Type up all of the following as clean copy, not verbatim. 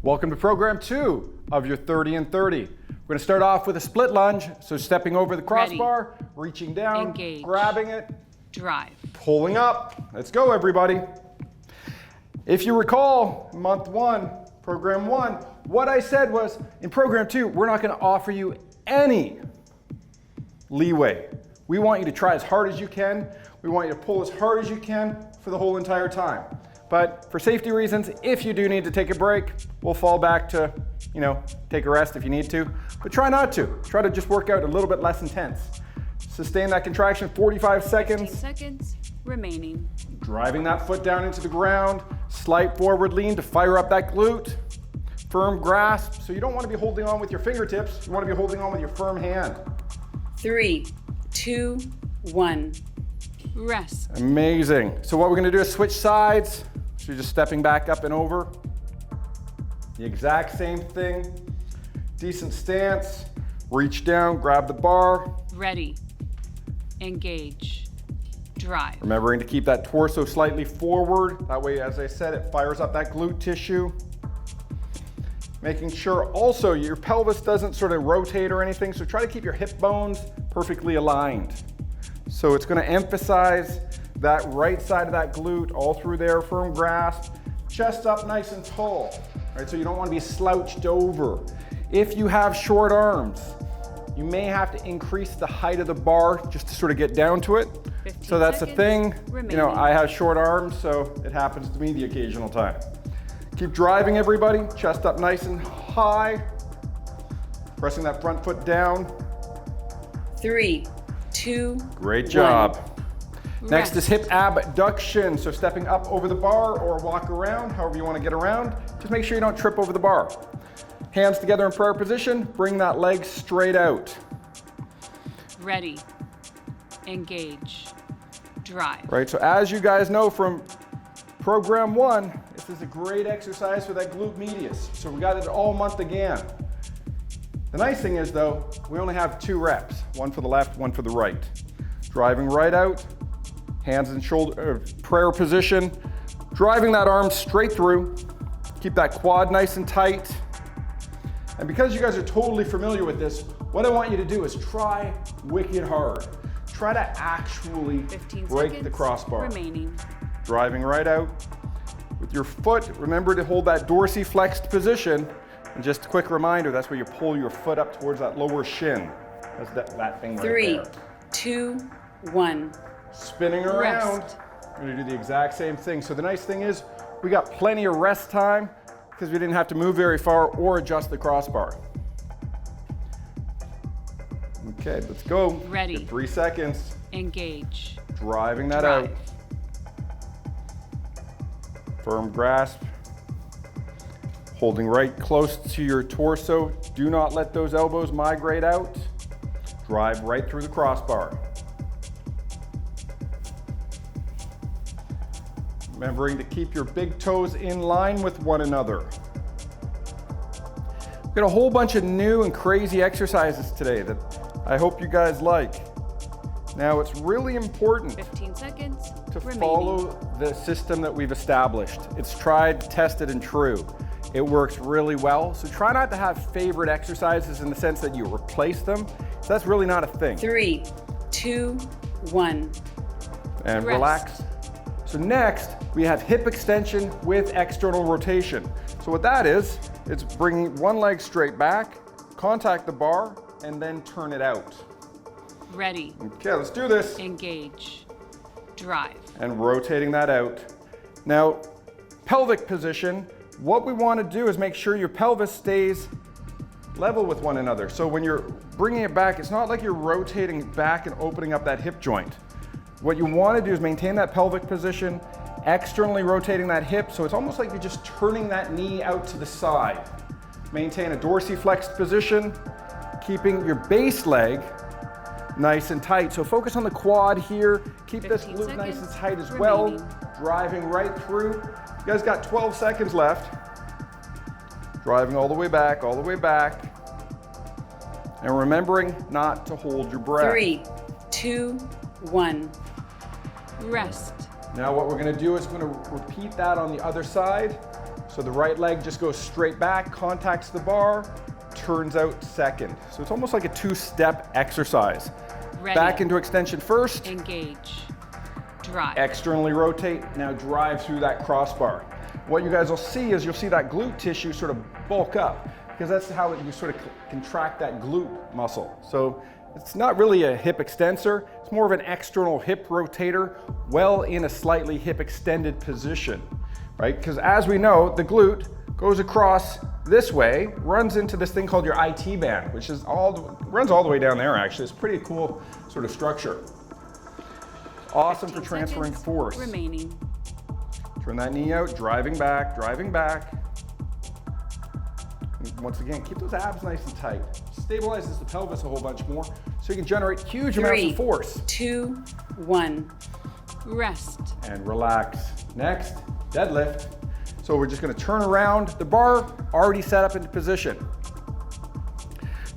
Welcome to program 2 of your 30 and 30. We're going to start off with a split lunge, so stepping over the crossbar, reaching down, Engage. grabbing it, Drive. pulling up. Let's go, everybody. If you recall, month 1, program 1, what I said was, in program 2, we're not going to offer you any leeway. We want you to try as hard as you can. We want you to pull as hard as you can for the whole entire time. But for safety reasons, if you do need to take a break, we'll fall back to, take a rest if you need to. But try not to. Try to just work out a little bit less intense. Sustain that contraction 45 seconds. 15 seconds remaining. Driving that foot down into the ground. Slight forward lean to fire up that glute. Firm grasp. So you don't want to be holding on with your fingertips. You want to be holding on with your firm hand. 3, 2, 1. Rest. Amazing. So what we're going to do is switch sides. So you're just stepping back up and over. The exact same thing. Decent stance. Reach down, grab the bar. Ready. Engage. Drive. Remembering to keep that torso slightly forward. That way, as I said, it fires up that glute tissue. Making sure also your pelvis doesn't sort of rotate or anything. So try to keep your hip bones perfectly aligned. So it's going to emphasize that right side of that glute all through there, firm grasp, chest up nice and tall. All right, so you don't want to be slouched over. If you have short arms, you may have to increase the height of the bar just to sort of get down to it. So that's the thing. Remaining. I have short arms, so it happens to me the occasional time. Keep driving, everybody. Chest up nice and high. Pressing that front foot down. 3, 2, Great job. 1. Next is Rest. hip abduction. So stepping up over the bar or walk around, however you want to get around. Just make sure you don't trip over the bar. Hands together in prayer position. Bring that leg straight out. Ready. Engage. Drive. Right, so as you guys know from program 1, this is a great exercise for that glute medius. So we got it all month again. The nice thing is though, we only have 2 reps. One for the left, one for the right. Driving right out. Hands in shoulder, prayer position. Driving that arm straight through. Keep that quad nice and tight. And because you guys are totally familiar with this, what I want you to do is try wicked hard. Try to actually 15 break seconds the crossbar. remaining. Driving right out. With your foot, remember to hold that dorsiflexed position. And just a quick reminder, that's where you pull your foot up towards that lower shin. That's that thing right 3, there. 2, 1. Spinning around. Rest. We're gonna do the exact same thing. So the nice thing is, we got plenty of rest time because we didn't have to move very far or adjust the crossbar. Okay, let's go. Ready. Get 3 seconds. Engage. Driving that Drive. out. Firm grasp. Holding right close to your torso. Do not let those elbows migrate out. Drive right through the crossbar. Remembering to keep your big toes in line with one another. We've got a whole bunch of new and crazy exercises today that I hope you guys like. Now it's really important 15 seconds to remaining. follow the system that we've established. It's tried, tested, and true. It works really well. So try not to have favorite exercises in the sense that you replace them. So that's really not a thing. 3, 2, 1. And Rest. relax. So next, we have hip extension with external rotation. So what that is, it's bringing one leg straight back, contact the bar, and then turn it out. Ready. Okay, let's do this. Engage. Drive. And rotating that out. Now, pelvic position, what we want to do is make sure your pelvis stays level with one another. So when you're bringing it back, it's not like you're rotating back and opening up that hip joint. What you want to do is maintain that pelvic position, externally rotating that hip, so it's almost like you're just turning that knee out to the side. Maintain a dorsiflexed position, keeping your base leg nice and tight. So focus on the quad here. Keep this 15 glute nice and seconds tight as remaining. well. Driving right through. You guys got 12 seconds left. Driving all the way back, all the way back. And remembering not to hold your breath. 3, 2, 1. Rest. Now what we're going to do is we're going to repeat that on the other side. So the right leg just goes straight back, contacts the bar, turns out second. So it's almost like a two-step exercise. Ready. Back into extension first. Engage. Drive. Externally rotate, now drive through that crossbar. What you guys will see is you'll see that glute tissue sort of bulk up, because that's how you sort of contract that glute muscle. So it's not really a hip extensor, it's more of an external hip rotator, well in a slightly hip extended position, right? Because as we know, the glute goes across this way, runs into this thing called your IT band, which is runs all the way down there actually. It's a pretty cool sort of structure. Awesome for transferring force. Remaining. Turn that knee out, driving back, driving back. And once again, keep those abs nice and tight. Stabilizes the pelvis a whole bunch more, so you can generate huge amounts of force. 2, 1. Rest. And relax. Next, deadlift. So we're just gonna turn around, the bar already set up into position.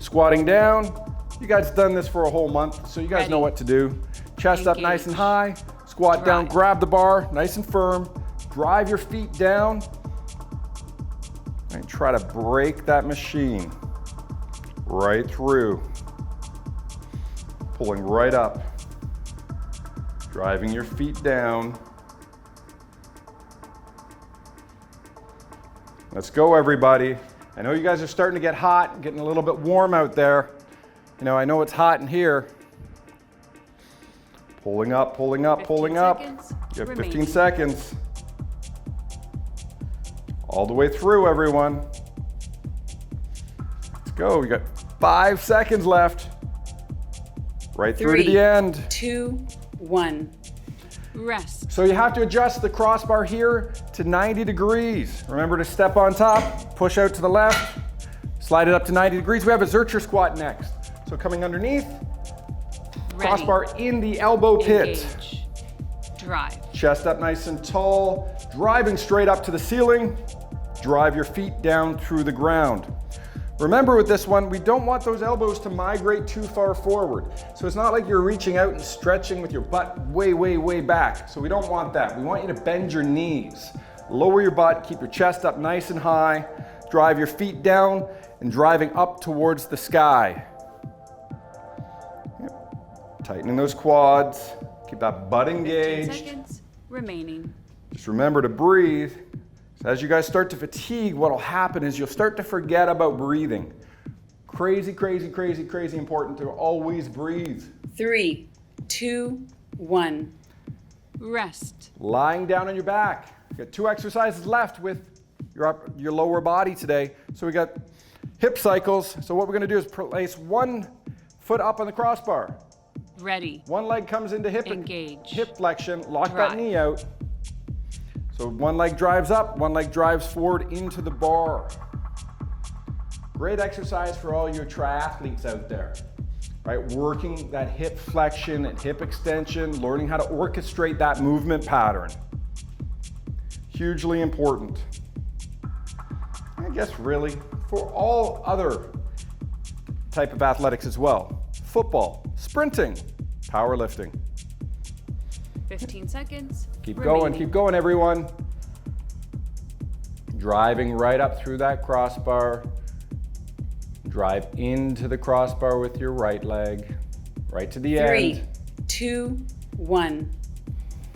Squatting down. You guys done this for a whole month, so you guys know what to do. Chest up nice and high, squat down, grab the bar, nice and firm, drive your feet down, and try to break that machine right through. Pulling right up, driving your feet down. Let's go, everybody. I know you guys are starting to get hot, getting a little bit warm out there. You know, I know it's hot in here. Pulling up, pulling up, pulling up. You have 15 seconds. All the way through, everyone. Let's go. We got 5 seconds left. Right through to the end. 3, 2, 1. Rest. So you have to adjust the crossbar here to 90 degrees. Remember to step on top, push out to the left, slide it up to 90 degrees. We have a Zercher squat next. So coming underneath, crossbar in the elbow pit. Engage. Drive. Chest up nice and tall, driving straight up to the ceiling. Drive your feet down through the ground. Remember with this one, we don't want those elbows to migrate too far forward. So it's not like you're reaching out and stretching with your butt way, way, way back. So we don't want that. We want you to bend your knees. Lower your butt, keep your chest up nice and high. Drive your feet down and driving up towards the sky. Tightening those quads, keep that butt engaged. 15 seconds remaining. Just remember to breathe. So as you guys start to fatigue, what'll happen is you'll start to forget about breathing. Crazy, crazy, crazy, crazy important to always breathe. 3, 2, 1. Rest. Lying down on your back. We got 2 exercises left with your lower body today. So we got hip cycles. So what we're gonna do is place one foot up on the crossbar. Ready. One leg comes into hip flexion, lock Drive. that knee out. So one leg drives up, one leg drives forward into the bar. Great exercise for all your triathletes out there, right? Working that hip flexion and hip extension, learning how to orchestrate that movement pattern. Hugely important. I guess really for all other type of athletics as well. Football, sprinting, powerlifting. 15 seconds. Keep remaining. going, everyone. Driving right up through that crossbar. Drive into the crossbar with your right leg, right to the 3, end. 2, 1.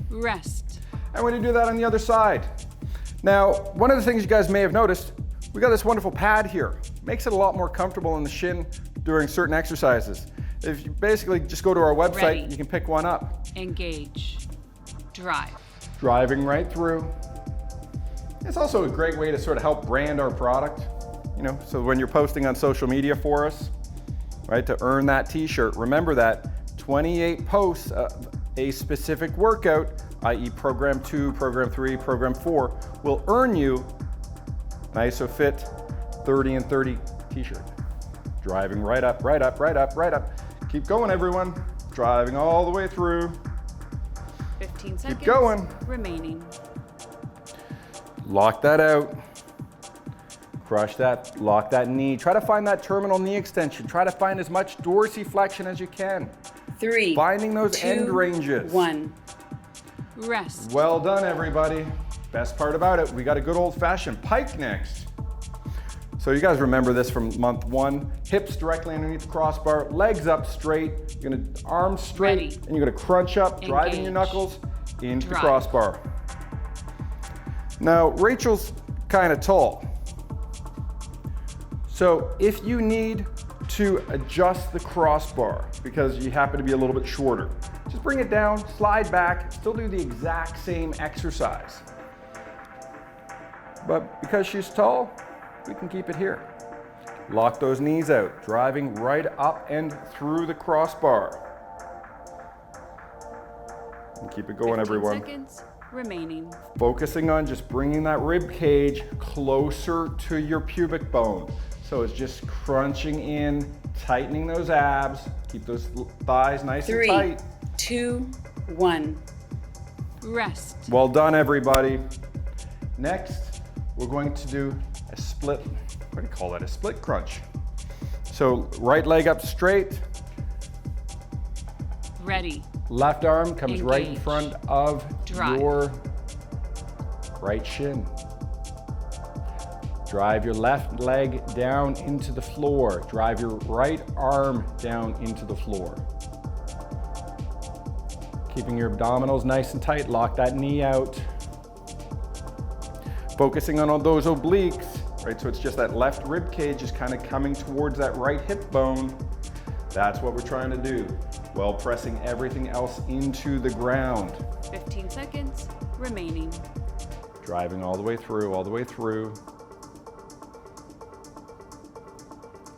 Rest. And we're gonna do that on the other side. Now, one of the things you guys may have noticed, we got this wonderful pad here. Makes it a lot more comfortable in the shin during certain exercises. If you basically just go to our website, Ready. you can pick one up. Engage. Drive. Driving right through. It's also a great way to sort of help brand our product, you know, so when you're posting on social media for us, right, to earn that t-shirt, remember that 28 posts of a specific workout, i.e. program 2, program 3, program 4, will earn you an Isophit 30 and 30 t-shirt. Driving right up, right up, right up, right up. Keep going, everyone. Driving all the way through. 15 seconds. Keep going. Remaining. Lock that out. Crush that, lock that knee. Try to find that terminal knee extension. Try to find as much dorsiflexion as you can. 3, Finding those 2, end ranges. 1. Rest. Well done, everybody. Best part about it, we got a good old-fashioned pike next. So you guys remember this from month 1. Hips directly underneath the crossbar, legs up straight. You're gonna arms straight, Ready. and you're gonna crunch up, driving your Engage. knuckles into the Drive. crossbar. Now, Rachel's kind of tall. So if you need to adjust the crossbar because you happen to be a little bit shorter, just bring it down, slide back, still do the exact same exercise. But because she's tall, we can keep it here. Lock those knees out, driving right up and through the crossbar. And keep it going, 15 everyone. seconds remaining. Focusing on just bringing that rib cage closer to your pubic bone. So it's just crunching in, tightening those abs, keep those thighs nice 3, and tight. 2, 1. Rest. Well done, everybody. Next, we're going to do a split, what do you call that? A split crunch. So right leg up straight, Ready. left arm comes right in Engage. front of Drive. your right shin. Drive your left leg down into the floor. Drive your right arm down into the floor. Keeping your abdominals nice and tight, lock that knee out. Focusing on all those obliques, right? So it's just that left rib cage is kind of coming towards that right hip bone. That's what we're trying to do, while pressing everything else into the ground. 15 seconds remaining. Driving all the way through, all the way through.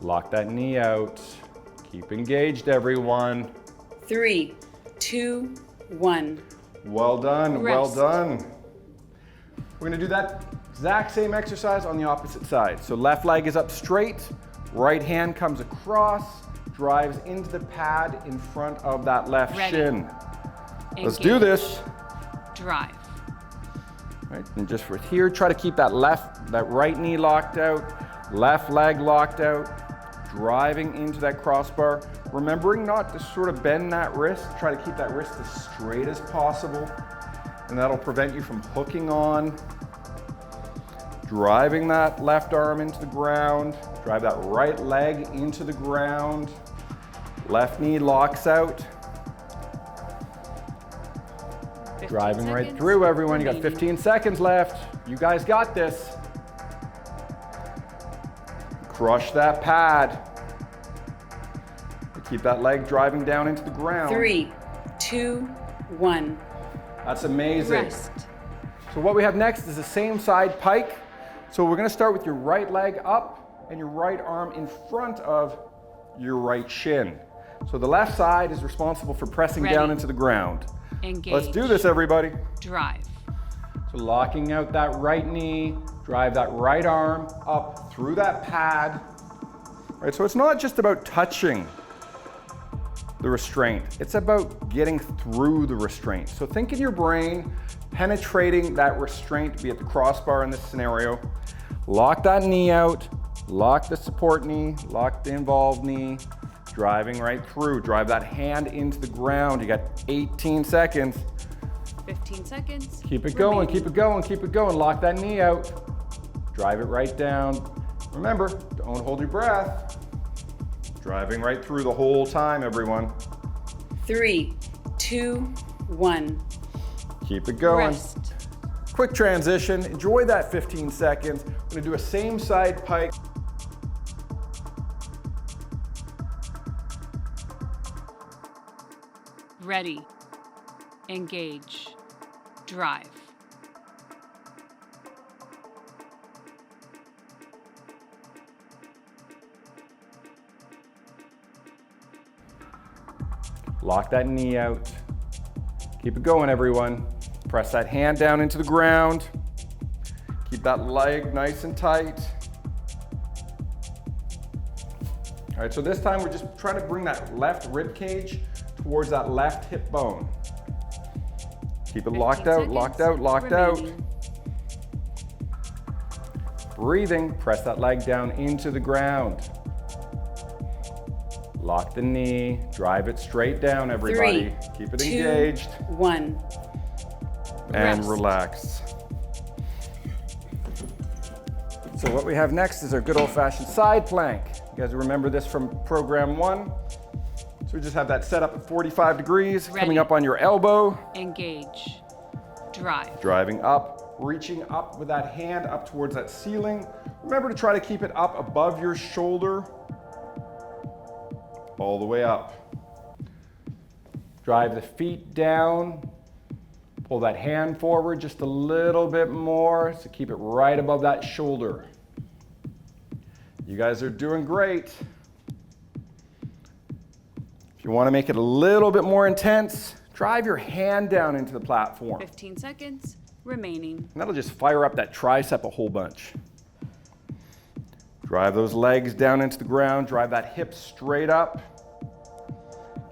Lock that knee out. Keep engaged, everyone. 3, 2, 1. Well done, Rest. well done. We're gonna do that exact same exercise on the opposite side. So left leg is up straight, right hand comes across, drives into the pad in front of that left Ready. shin. Let's do this. Drive. Right, and just for here, try to keep that right knee locked out, left leg locked out, driving into that crossbar. Remembering not to sort of bend that wrist, try to keep that wrist as straight as possible, and that'll prevent you from hooking on. Driving that left arm into the ground, drive that right leg into the ground, left knee locks out. 15 Driving right seconds through, everyone. You got remaining. 15 seconds left. You guys got this. Crush that pad. Keep that leg driving down into the ground. 3, 2, 1. That's amazing. Rest. So what we have next is the same side pike. So we're gonna start with your right leg up and your right arm in front of your right shin. So the left side is responsible for pressing Ready. down into the ground. Engage. Let's do this, everybody. Drive. So locking out that right knee, drive that right arm up through that pad. Right, so it's not just about touching the restraint, it's about getting through the restraint. So think in your brain, penetrating that restraint, be it the crossbar in this scenario. Lock that knee out, lock the support knee, lock the involved knee, driving right through. Drive that hand into the ground. You got 18 seconds. 15 seconds. Keep it going, remaining. keep it going, keep it going. Lock that knee out. Drive it right down. Remember, don't hold your breath. Driving right through the whole time, everyone. 3, 2, 1. Keep it going. Rest. Quick transition. Enjoy that 15 seconds. We're gonna do a same side pike. Ready. Engage. Drive. Lock that knee out. Keep it going, everyone. Press that hand down into the ground. Keep that leg nice and tight. All right, so this time we're just trying to bring that left rib cage towards that left hip bone. Keep it locked 15 out, locked out, locked out. remaining. Breathing, press that leg down into the ground. Lock the knee, drive it straight down, everybody. 3, Keep it 2, engaged 1. and Rest. relax. So what we have next is our good old-fashioned side plank. You guys remember this from program 1. So we just have that set up at 45 degrees, Ready. coming up on your elbow. Engage. Drive. Driving up, reaching up with that hand up towards that ceiling. Remember to try to keep it up above your shoulder, all the way up. Drive the feet down, pull that hand forward just a little bit more, so keep it right above that shoulder. You guys are doing great. If you want to make it a little bit more intense, drive your hand down into the platform. 15 seconds remaining. And that'll just fire up that tricep a whole bunch. Drive those legs down into the ground, drive that hip straight up.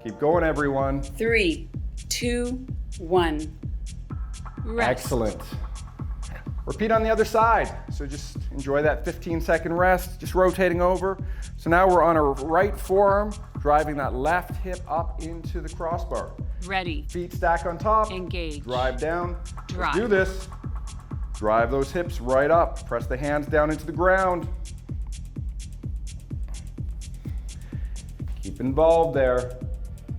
Keep going, everyone. 3, 2, 1. Rest. Excellent. Repeat on the other side. So just enjoy that 15-second rest, just rotating over. So now we're on our right forearm, driving that left hip up into the crossbar. Ready. Feet stack on top. Engage. Drive down. Drive. Let's do this. Drive those hips right up. Press the hands down into the ground. Keep involved there.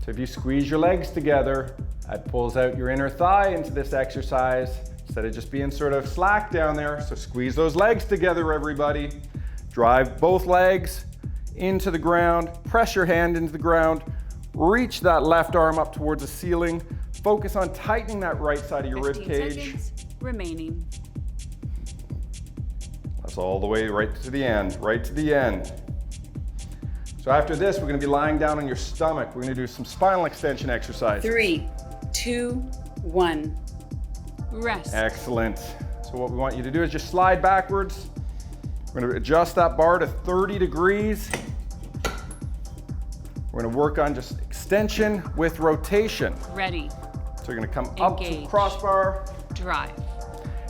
So if you squeeze your legs together, that pulls out your inner thigh into this exercise instead of just being sort of slack down there. So squeeze those legs together, everybody. Drive both legs into the ground. Press your hand into the ground. Reach that left arm up towards the ceiling. Focus on tightening that right side of your rib 15 cage. seconds remaining. That's all the way right to the end, right to the end. So after this, we're gonna be lying down on your stomach. We're gonna do some spinal extension exercises. 3, 2, 1. Rest. Excellent. So what we want you to do is just slide backwards. We're gonna adjust that bar to 30 degrees. We're gonna work on just extension with rotation. Ready. So you're gonna come up to the Engage. crossbar. Drive.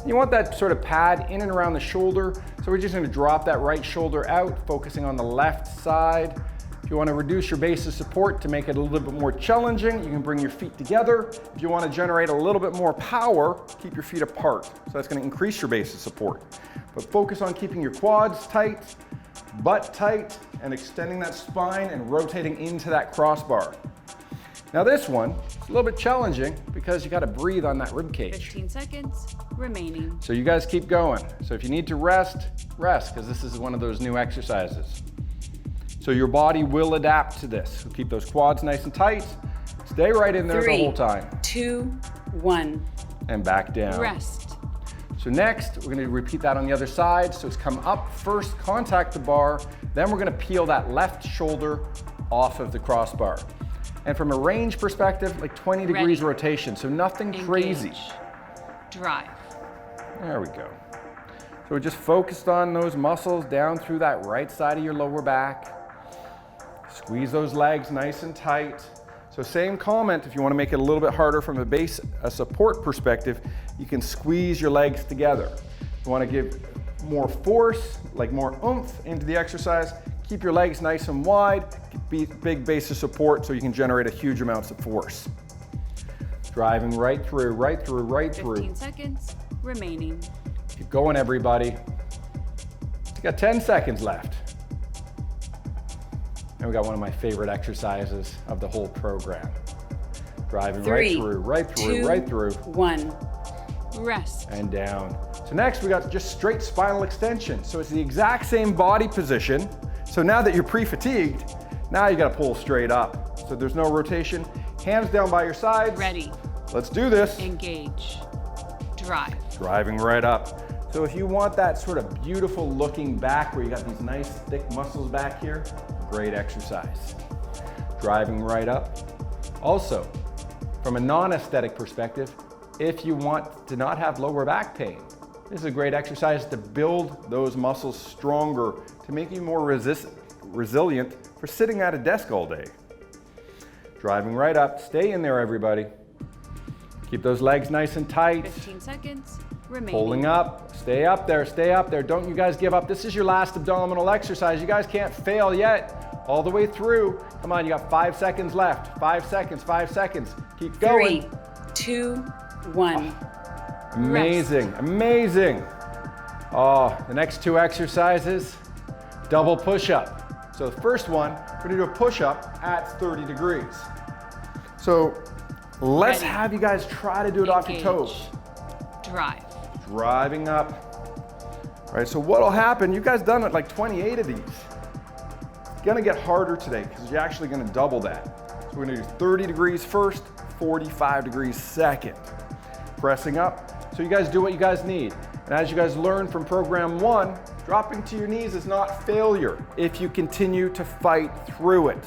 You want that sort of pad in and around the shoulder. So we're just gonna drop that right shoulder out, focusing on the left side. If you want to reduce your base of support to make it a little bit more challenging, you can bring your feet together. If you want to generate a little bit more power, keep your feet apart. So that's going to increase your base of support. But focus on keeping your quads tight, butt tight, and extending that spine and rotating into that crossbar. Now this one is a little bit challenging because you got to breathe on that rib cage. 15 seconds remaining. So you guys keep going. So if you need to rest, rest, because this is one of those new exercises. So your body will adapt to this. So keep those quads nice and tight. Stay right in there 3, the whole time. 2, 1. And back down. Rest. So next, we're gonna repeat that on the other side. So it's come up first, contact the bar, then we're gonna peel that left shoulder off of the crossbar. And from a range perspective, like 20 degrees rotation, so nothing crazy. Engage. Drive. There we go. So we're just focused on those muscles down through that right side of your lower back. Squeeze those legs nice and tight. So same comment, if you want to make it a little bit harder from a base support perspective, you can squeeze your legs together. If you want to give more force, like more oomph into the exercise, keep your legs nice and wide, big base of support so you can generate a huge amounts of force. Driving right through, right through, right through. 15 seconds remaining. Keep going, everybody. You got 10 seconds left. And we got one of my favorite exercises of the whole program. Driving 3, right through, right through, 2, right through. 1. Rest. And down. So next we got just straight spinal extension. So it's the exact same body position. So now that you're pre-fatigued, now you gotta pull straight up. So there's no rotation. Hands down by your sides. Ready. Let's do this. Engage. Drive. Driving right up. So if you want that sort of beautiful looking back where you got these nice thick muscles back here, great exercise. Driving right up. Also, from a non-aesthetic perspective, if you want to not have lower back pain, this is a great exercise to build those muscles stronger, to make you more resilient for sitting at a desk all day. Driving right up. Stay in there, everybody. Keep those legs nice and tight. 15 seconds remaining. Pulling up, stay up there, stay up there. Don't you guys give up. This is your last abdominal exercise. You guys can't fail yet. All the way through. Come on, you got 5 seconds left. 5 seconds, 5 seconds. Keep going. 3, 2, 1. Amazing, amazing. Oh, the next two exercises, double push-up. So the first one, we're gonna do a push-up at 30 degrees. So let's Ready. have you guys try to do it off your toes. Drive. Driving up. All right, so what'll happen, you guys done it like 28 of these. It's gonna get harder today because you're actually gonna double that. So we're gonna do 30 degrees first, 45 degrees second. Pressing up, so you guys do what you guys need. And as you guys learned from program 1, dropping to your knees is not failure if you continue to fight through it.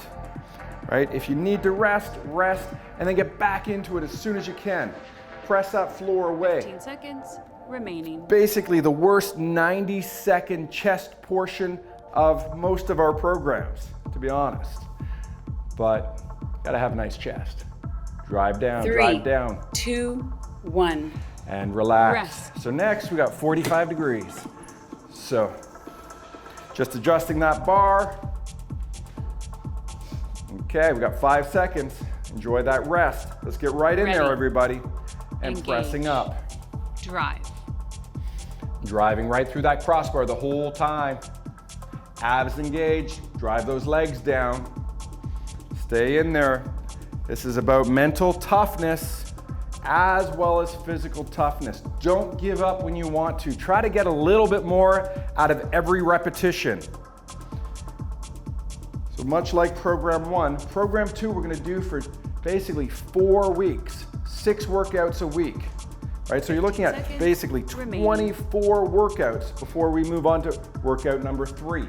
Right? If you need to rest, rest, and then get back into it as soon as you can. Press that floor away. 15 seconds remaining. Basically the worst 90-second chest portion of most of our programs, to be honest. But gotta have a nice chest. Drive down, 3, drive down. 2, 1. And relax. Rest. So next we got 45 degrees. So just adjusting that bar. Okay, we got 5 seconds. Enjoy that rest. Let's get right in there, Ready. everybody. And Engage. pressing up. Drive. Driving right through that crossbar the whole time. Abs engaged, drive those legs down. Stay in there. This is about mental toughness as well as physical toughness. Don't give up when you want to. Try to get a little bit more out of every repetition. So much like program 1, program 2 we're gonna do for basically 4 weeks, 6 workouts a week. Right, so you're looking at 15 seconds basically remaining. 24 workouts before we move on to workout number 3.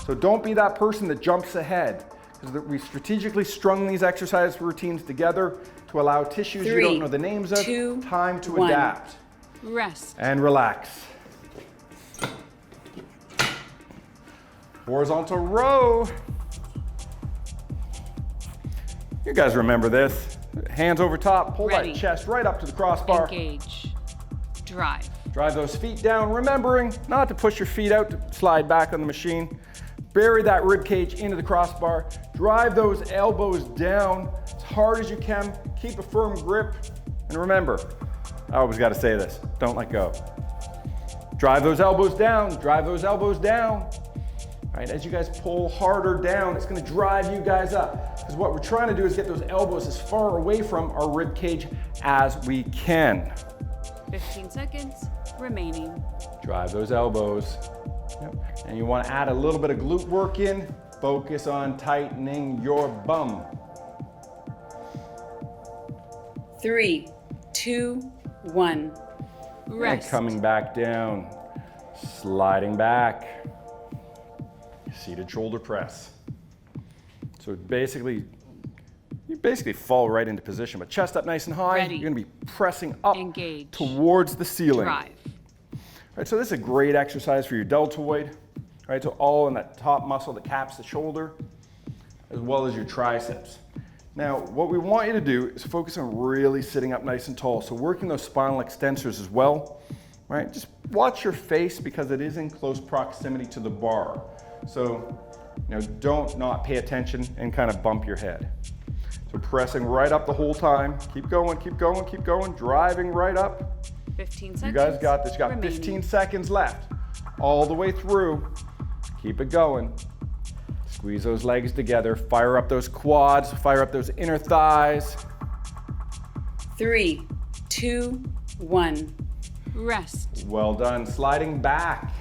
So don't be that person that jumps ahead, because we strategically strung these exercise routines together to allow tissues you 3, don't know the names of 2, time to 1. adapt. Rest. And relax. Horizontal row. You guys remember this. Hands over top, pull Ready. that chest right up to the crossbar. Engage. Drive. Drive those feet down, remembering not to push your feet out to slide back on the machine. Bury that rib cage into the crossbar. Drive those elbows down as hard as you can. Keep a firm grip. And remember, I always got to say this, don't let go. Drive those elbows down, drive those elbows down. All right, as you guys pull harder down, it's going to drive you guys up. Because what we're trying to do is get those elbows as far away from our rib cage as we can. 15 seconds remaining. Drive those elbows. Yep. And you want to add a little bit of glute work in. Focus on tightening your bum. 3, 2, 1. Rest. And coming back down, sliding back. Seated shoulder press. So basically, you basically fall right into position, but chest up nice and high. Ready. You're gonna be pressing up Engage. towards the ceiling. Drive. All right, so this is a great exercise for your deltoid. All right, so all in that top muscle that caps the shoulder, as well as your triceps. Now, what we want you to do is focus on really sitting up nice and tall. So working those spinal extensors as well, right? Just watch your face because it is in close proximity to the bar. So, don't not pay attention and kind of bump your head. So pressing right up the whole time. Keep going, keep going, keep going. Driving right up. 15 seconds. You guys got this. You got remaining. 15 seconds left. All the way through. Keep it going. Squeeze those legs together. Fire up those quads. Fire up those inner thighs. 3, 2, 1. Rest. Well done. Sliding back.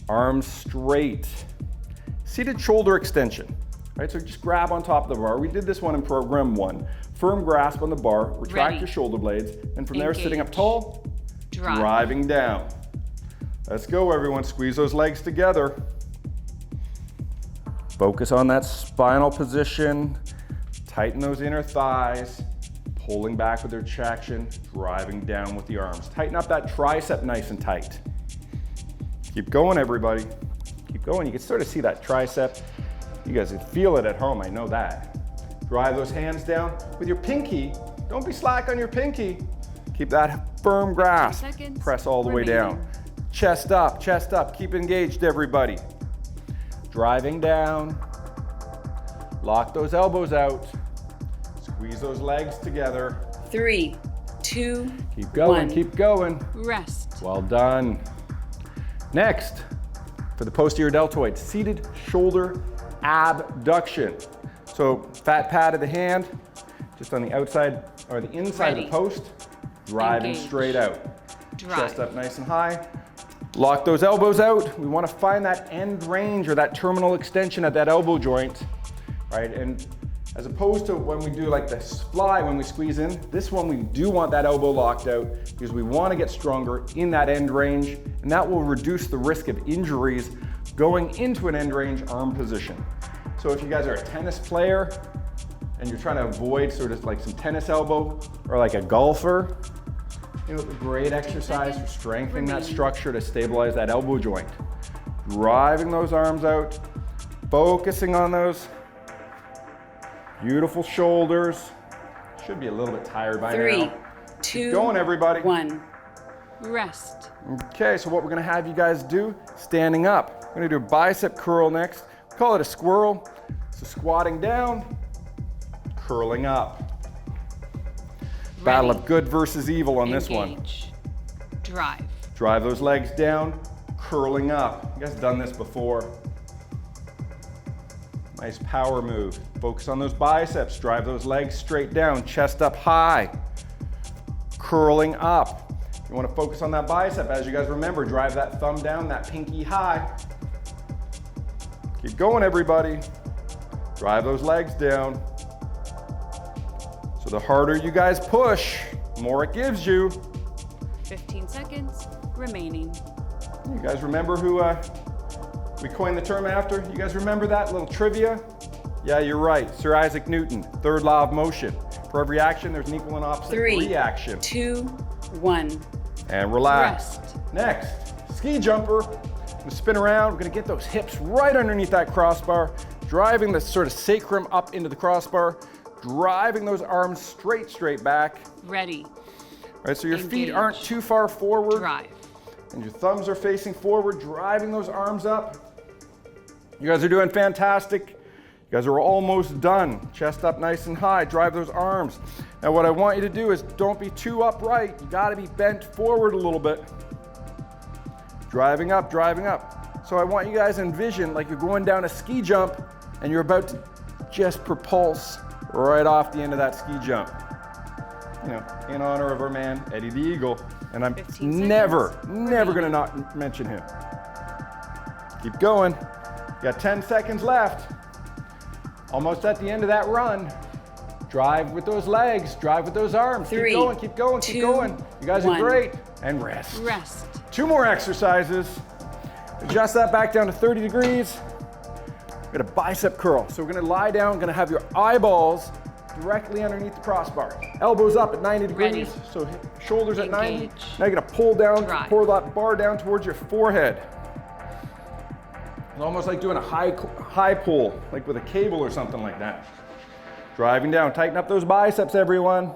Arms straight. Seated shoulder extension. Right, so just grab on top of the bar. We did this one in program 1. Firm grasp on the bar. Retract Ready. your shoulder blades. And from there, sitting up Engage. tall. Drive. Driving down. Let's go, everyone. Squeeze those legs together. Focus on that spinal position. Tighten those inner thighs. Pulling back with their traction. Driving down with the arms. Tighten up that tricep nice and tight. Keep going, everybody. Keep going. You can sort of see that tricep. You guys can feel it at home, I know that. Drive those hands down with your pinky. Don't be slack on your pinky. Keep that firm grasp. 10 seconds Press all the way remaining. down. Chest up, keep engaged, everybody. Driving down. Lock those elbows out. Squeeze those legs together. 3, 2, Keep going, 1. keep going. Rest. Well done. Next, for the posterior deltoid, seated shoulder abduction. So fat pad of the hand, just on the outside or the inside of Ready. the post, driving Engage. straight out. Drive. Chest up nice and high. Lock those elbows out. We want to find that end range or that terminal extension at that elbow joint, right? And as opposed to when we do like this fly, when we squeeze in, this one we do want that elbow locked out because we want to get stronger in that end range, and that will reduce the risk of injuries going into an end range arm position. So if you guys are a tennis player and you're trying to avoid sort of like some tennis elbow, or like a golfer, you know, a great exercise for strengthening that structure to stabilize that elbow joint. Driving those arms out, focusing on those beautiful shoulders. Should be a little bit tired by 3, now. 2, Keep going, everybody. 1. Rest. Okay, so what we're gonna have you guys do, standing up. We're gonna do a bicep curl next. We call it a squirrel. So squatting down, curling up. Battle Ready. of good versus evil on this one. Engage. Drive. Drive those legs down, curling up. You guys done this before. Nice power move. Focus on those biceps. Drive those legs straight down, chest up high. Curling up. You want to focus on that bicep. As you guys remember, drive that thumb down, that pinky high. Keep going, everybody. Drive those legs down. So the harder you guys push, the more it gives you. 15 seconds remaining. You guys remember who we coined the term after? You guys remember that little trivia? Yeah, you're right. Sir Isaac Newton, third law of motion. For every action, there's an equal and opposite 3, reaction. 2, 1. And relax. Rest. Next, ski jumper. I'm gonna spin around. We're gonna get those hips right underneath that crossbar, driving the sort of sacrum up into the crossbar, driving those arms straight back. Ready. All right, so your feet Engage. aren't too far forward. Drive. And your thumbs are facing forward, driving those arms up. You guys are doing fantastic. You guys are almost done. Chest up nice and high, drive those arms. Now what I want you to do is don't be too upright. You gotta be bent forward a little bit. Driving up, driving up. So I want you guys to envision like you're going down a ski jump and you're about to just propulse right off the end of that ski jump. You know, in honor of our man, Eddie the Eagle. And I'm 15 never seconds. gonna not mention him. Keep going. You got 10 seconds left. Almost at the end of that run. Drive with those legs, drive with those arms. 3, keep going, keep going, 2, keep going. You guys 1. are great. And rest. Rest. 2 more exercises. Adjust that back down to 30 degrees. We're gonna bicep curl. So we're gonna lie down, gonna have your eyeballs directly underneath the crossbar. Elbows up at 90 degrees. Ready. So shoulders at 90. Engage. Now you're gonna pull down, Drive. pull that bar down towards your forehead. It's almost like doing a high pull, like with a cable or something like that. Driving down, tighten up those biceps, everyone.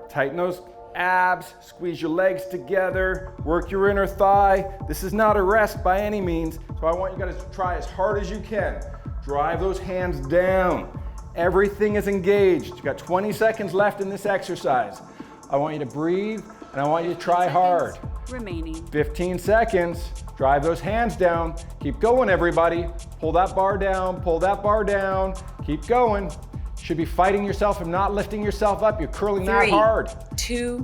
Tighten those abs, squeeze your legs together, work your inner thigh. This is not a rest by any means, so I want you guys to try as hard as you can. Drive those hands down. Everything is engaged. You got 20 seconds left in this exercise. I want you to breathe and I want you to try hard. Remaining. 15 seconds. Drive those hands down. Keep going, everybody. Pull that bar down, pull that bar down. Keep going. Should be fighting yourself and not lifting yourself up. You're curling that 3, hard. 2,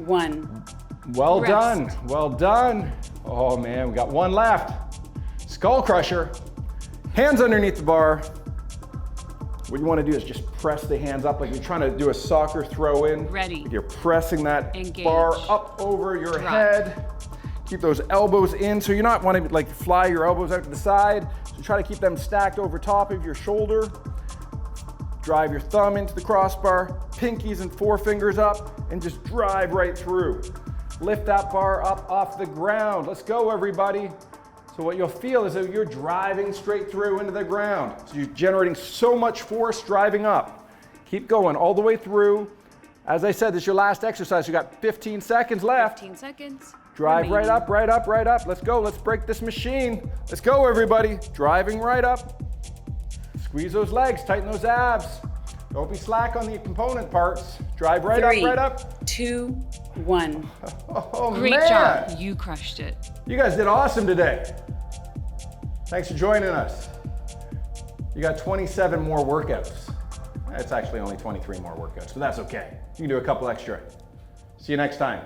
1. Well Rest. done, well done. Oh man, we got one left. Skull crusher. Hands underneath the bar. What you want to do is just press the hands up like you're trying to do a soccer throw in. Ready. You're pressing that Engage. bar up over your Drop. head. Keep those elbows in. So you're not wanting to like fly your elbows out to the side. So try to keep them stacked over top of your shoulder. Drive your thumb into the crossbar, pinkies and forefingers up, and just drive right through. Lift that bar up off the ground. Let's go, everybody. So what you'll feel is that you're driving straight through into the ground. So you're generating so much force driving up. Keep going all the way through. As I said, this is your last exercise. You got 15 seconds left. 15 seconds. Drive right remaining. up, right up, right up. Let's go, let's break this machine. Let's go, everybody. Driving right up. Squeeze those legs, tighten those abs. Don't be slack on the component parts. Drive right 3, up, right up. 2, 1. Oh, Great man. job. You crushed it. You guys did awesome today. Thanks for joining us. You got 27 more workouts. It's actually only 23 more workouts, but that's okay. You can do a couple extra. See you next time.